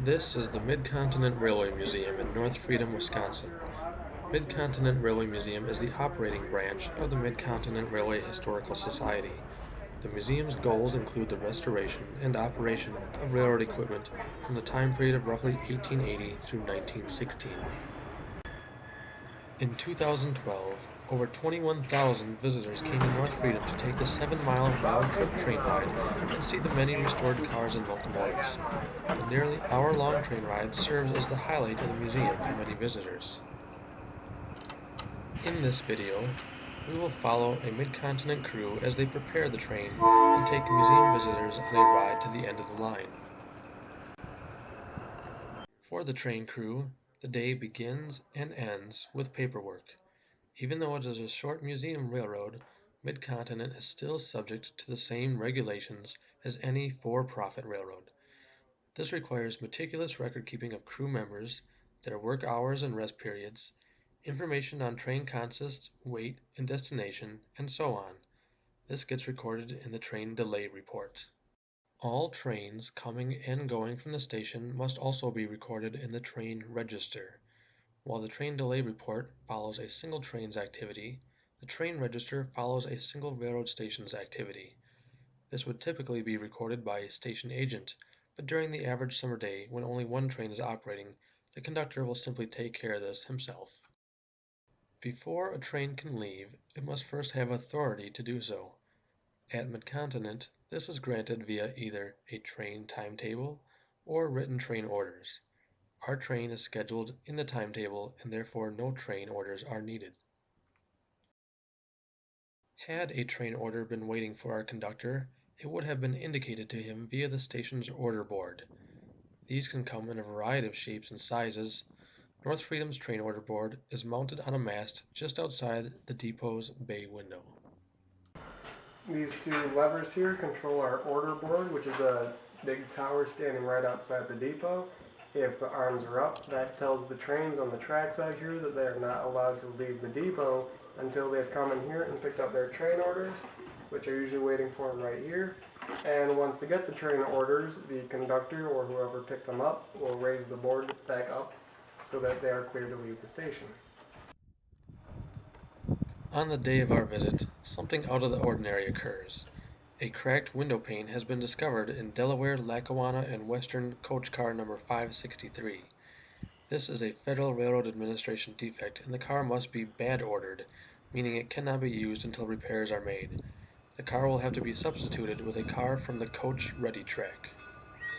This is the Mid-Continent Railway Museum in North Freedom, Wisconsin. Mid-Continent Railway Museum is the operating branch of the Mid-Continent Railway Historical Society. The museum's goals include the restoration and operation of railroad equipment from the time period of roughly 1880 through 1916. In 2012, over 21,000 visitors came to North Freedom to take the 7-mile round-trip train ride and see the many restored cars and locomotives. The nearly hour-long train ride serves as the highlight of the museum for many visitors. In this video, we will follow a Mid-Continent crew as they prepare the train and take museum visitors on a ride to the end of the line. For the train crew, the day begins and ends with paperwork. Even though it is a short museum railroad, Mid-Continent is still subject to the same regulations as any for-profit railroad. This requires meticulous record-keeping of crew members, their work hours and rest periods, information on train consists, weight, and destination, and so on. This gets recorded in the train delay report. All trains coming and going from the station must also be recorded in the train register. While the train delay report follows a single train's activity, the train register follows a single railroad station's activity. This would typically be recorded by a station agent, but during the average summer day when only one train is operating, the conductor will simply take care of this himself. Before a train can leave, it must first have authority to do so. At Mid-Continent, this is granted via either a train timetable or written train orders. Our train is scheduled in the timetable and therefore no train orders are needed. Had a train order been waiting for our conductor, it would have been indicated to him via the station's order board. These can come in a variety of shapes and sizes. North Freedom's train order board is mounted on a mast just outside the depot's bay window. These two levers here control our order board, which is a big tower standing right outside the depot. If the arms are up, that tells the trains on the tracks out here that they are not allowed to leave the depot until they've come in here and picked up their train orders, which are usually waiting for them right here. And once they get the train orders, the conductor or whoever picked them up will raise the board back up so that they are clear to leave the station. On the day of our visit, something out of the ordinary occurs. A cracked window pane has been discovered in Delaware, Lackawanna, and Western coach car number 563. This is a Federal Railroad Administration defect and the car must be bad ordered, meaning it cannot be used until repairs are made. The car will have to be substituted with a car from the coach ready track.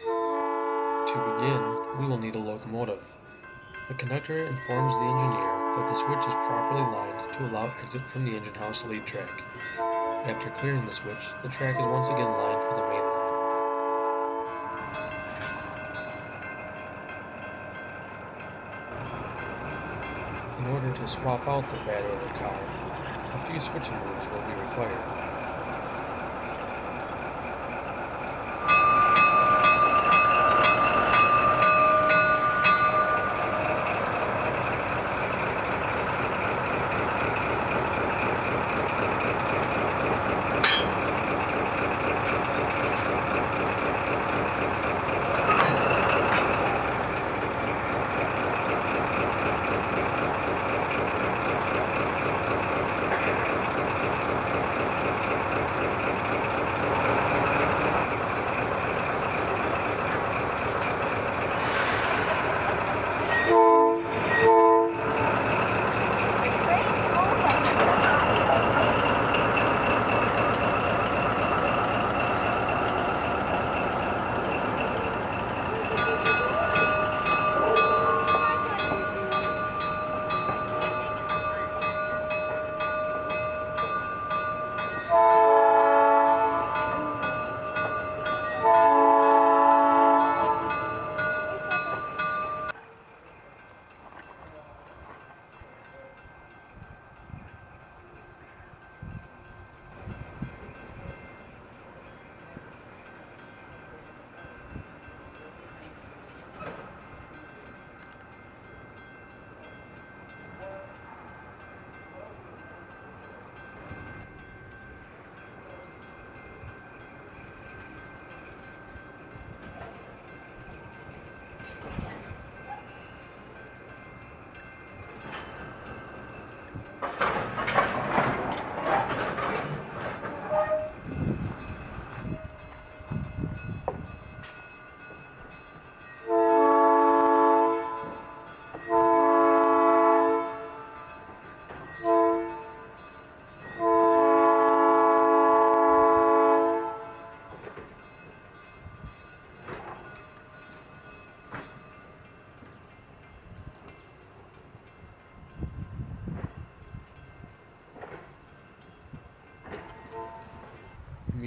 To begin, we will need a locomotive. The conductor informs the engineer that the switch is properly lined to allow exit from the engine house lead track. After clearing the switch, the track is once again lined for the main line. In order to swap out the bad ordered car, a few switching moves will be required.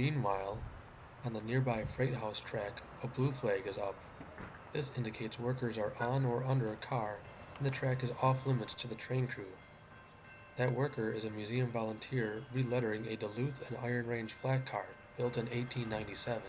Meanwhile, on the nearby freight house track, a blue flag is up. This indicates workers are on or under a car and the track is off limits to the train crew. That worker is a museum volunteer relettering a Duluth and Iron Range flat car built in 1897.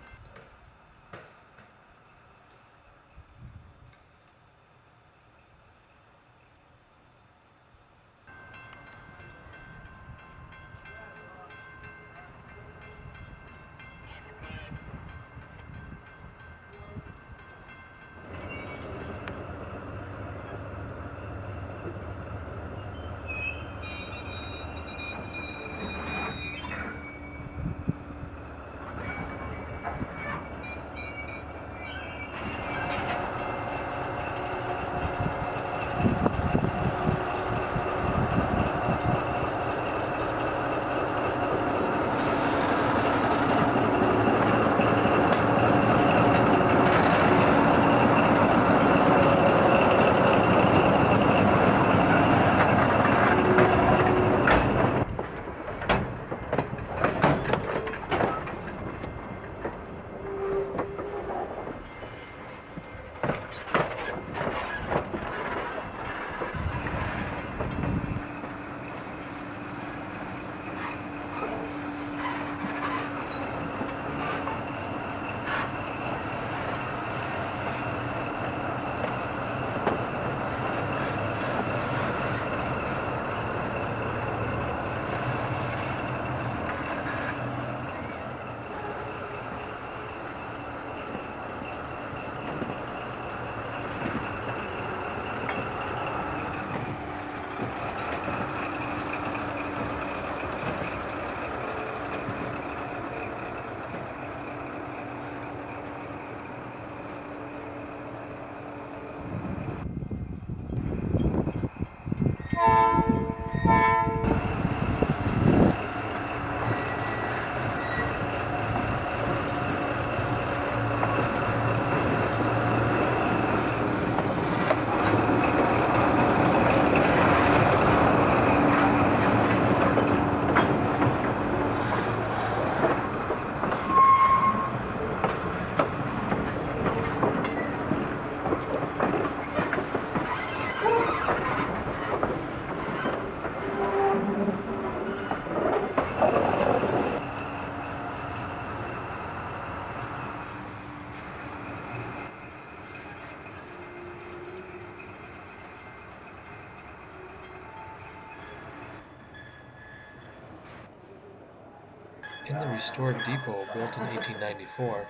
In the restored depot built in 1894,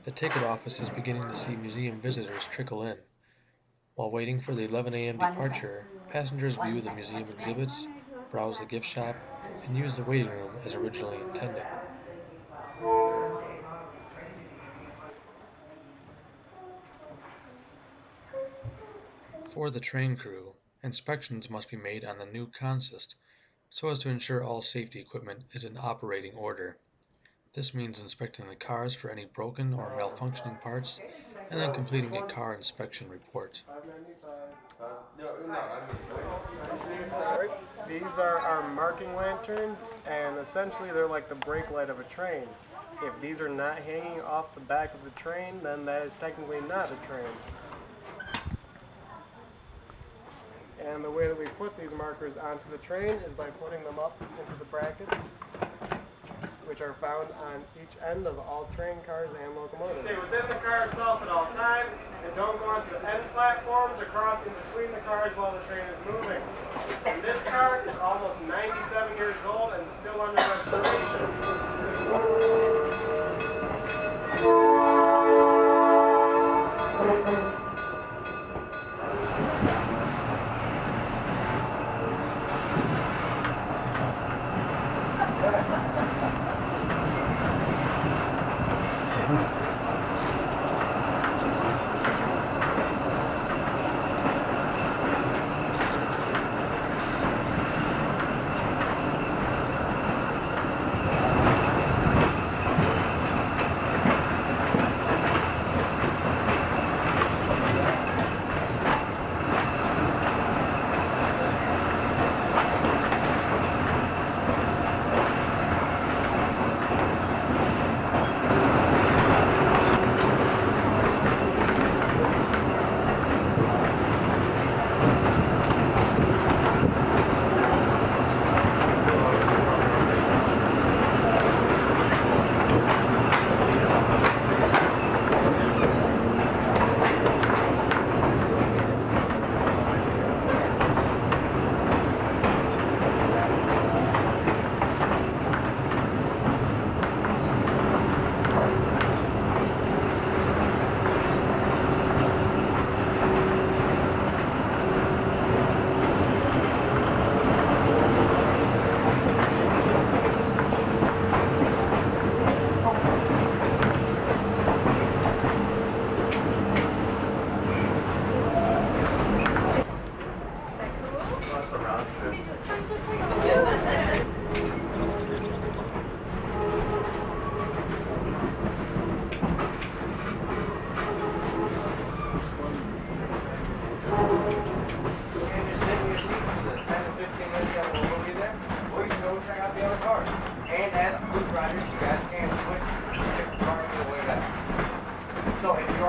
the ticket office is beginning to see museum visitors trickle in. While waiting for the 11 a.m. departure, passengers view the museum exhibits, browse the gift shop, and use the waiting room as originally intended. For the train crew, inspections must be made on the new consist so as to ensure all safety equipment is in operating order. This means inspecting the cars for any broken or malfunctioning parts, and then completing a car inspection report. These are our marking lanterns, and essentially they're like the brake light of a train. If these are not hanging off the back of the train, then that is technically not a train. And the way that we put these markers onto the train is by putting them up into the brackets, which are found on each end of all train cars and locomotives. Stay within the car itself at all times, and don't go onto the end platforms or cross in between the cars while the train is moving. And this car is almost 97 years old and still under restoration.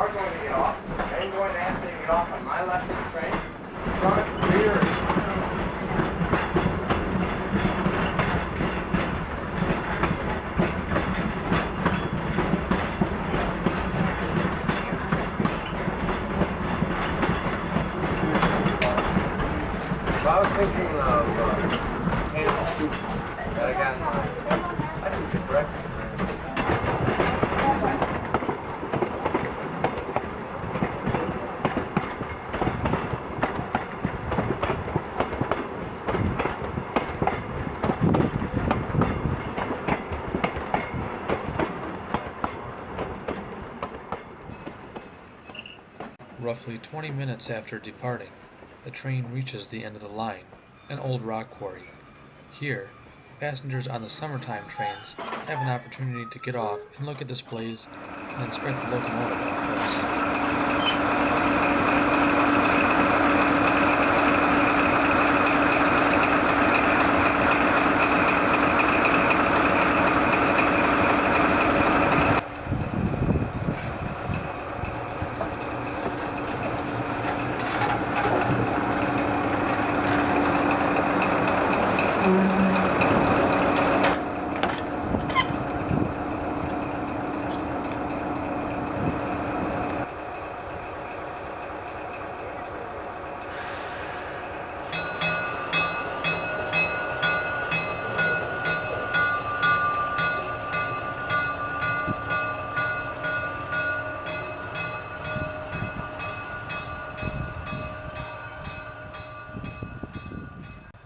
are going to get off. I'm going to ask you to get off on my left of the train. Front, rear. I was thinking of canned soup that I got in mind. I can get breakfast, man. Roughly 20 minutes after departing, the train reaches the end of the line, an old rock quarry. Here, passengers on the summertime trains have an opportunity to get off and look at displays and inspect the locomotive up close.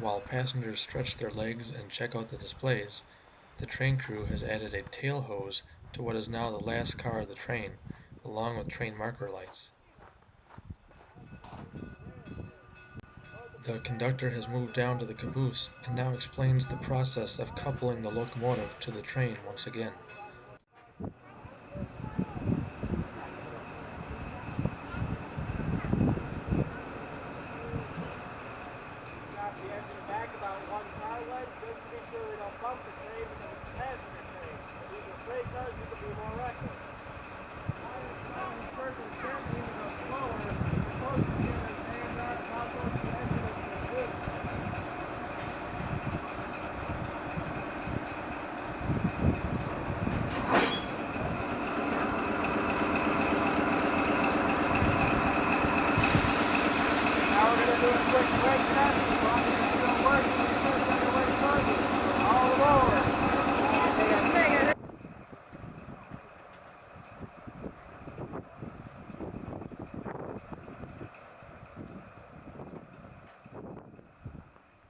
While passengers stretch their legs and check out the displays, the train crew has added a tail hose to what is now the last car of the train, along with train marker lights. The conductor has moved down to the caboose and now explains the process of coupling the locomotive to the train once again.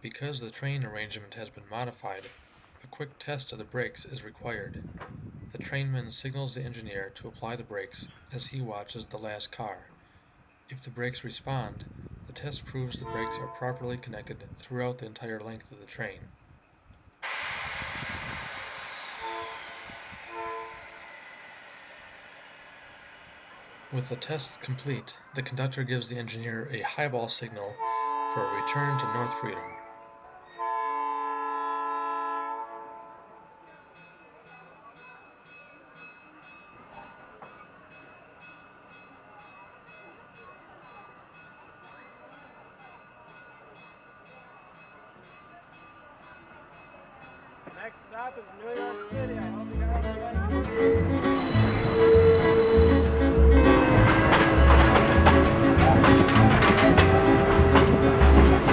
Because the train arrangement has been modified, a quick test of the brakes is required. The trainman signals the engineer to apply the brakes as he watches the last car. If the brakes respond, the test proves the brakes are properly connected throughout the entire length of the train. With the tests complete, the conductor gives the engineer a highball signal for a return to North Freedom. Next stop is New York City. I hope you guys are ready.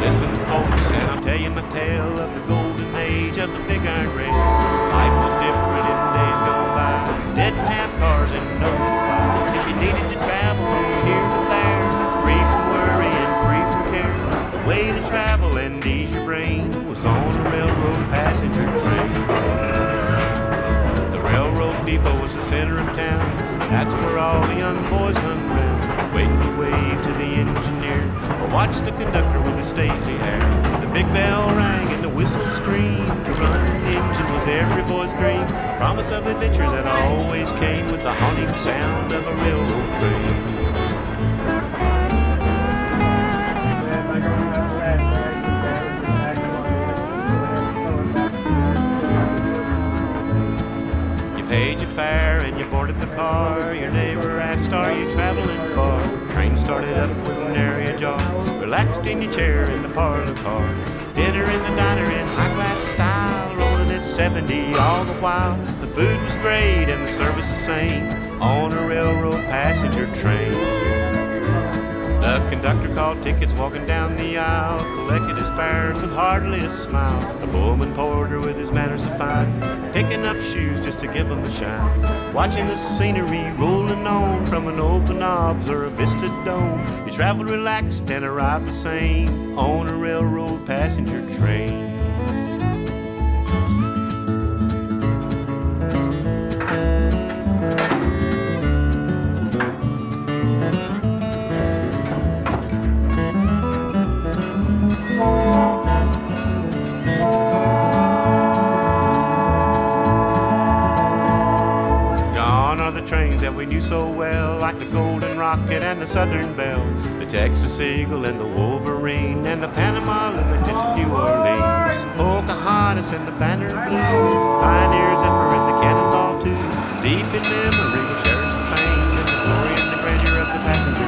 Listen, folks, and I'll tell you my tale of the golden age of the big iron rail. Life was different in days gone by. Didn't have cars and no fire. If you needed to travel from here to there, free from worry and free from care, the way to travel and ease your brain was on a railroad passenger train. The railroad depot was the center of town. That's where all the young boys hung around, waiting to wave to the engineer or watch the conductor with a stately air. The big bell rang and the whistle screamed. To run an engine was every boy's dream. Promise of adventure that always came with the haunting sound of a railroad train. You paid your fare and you boarded the car. Your neighbor asked, are you traveling traveling far. Train started up with an area jar. Relaxed in your chair in the parlor car. Dinner in the diner in high-class style. Rolling at 70 all the while. The food was great and the service the same on a railroad passenger train. The conductor called tickets walking down the aisle, collected his fares with hardly a smile. The Pullman porter with his manners so fine, picking up shoes just to give them a shine. Watching the scenery rolling on from an open knobs or a vista dome. You traveled relaxed and arrived the same on a railroad passenger train. So well, like the Golden Rocket and the Southern Belle, the Texas Eagle and the Wolverine, and the Panama Limited to New Orleans, Pocahontas and the Banner Blue, Pioneer Zephyr and the Cannonball too. Deep in memory, we cherish the fame and the glory and the grandeur of the passenger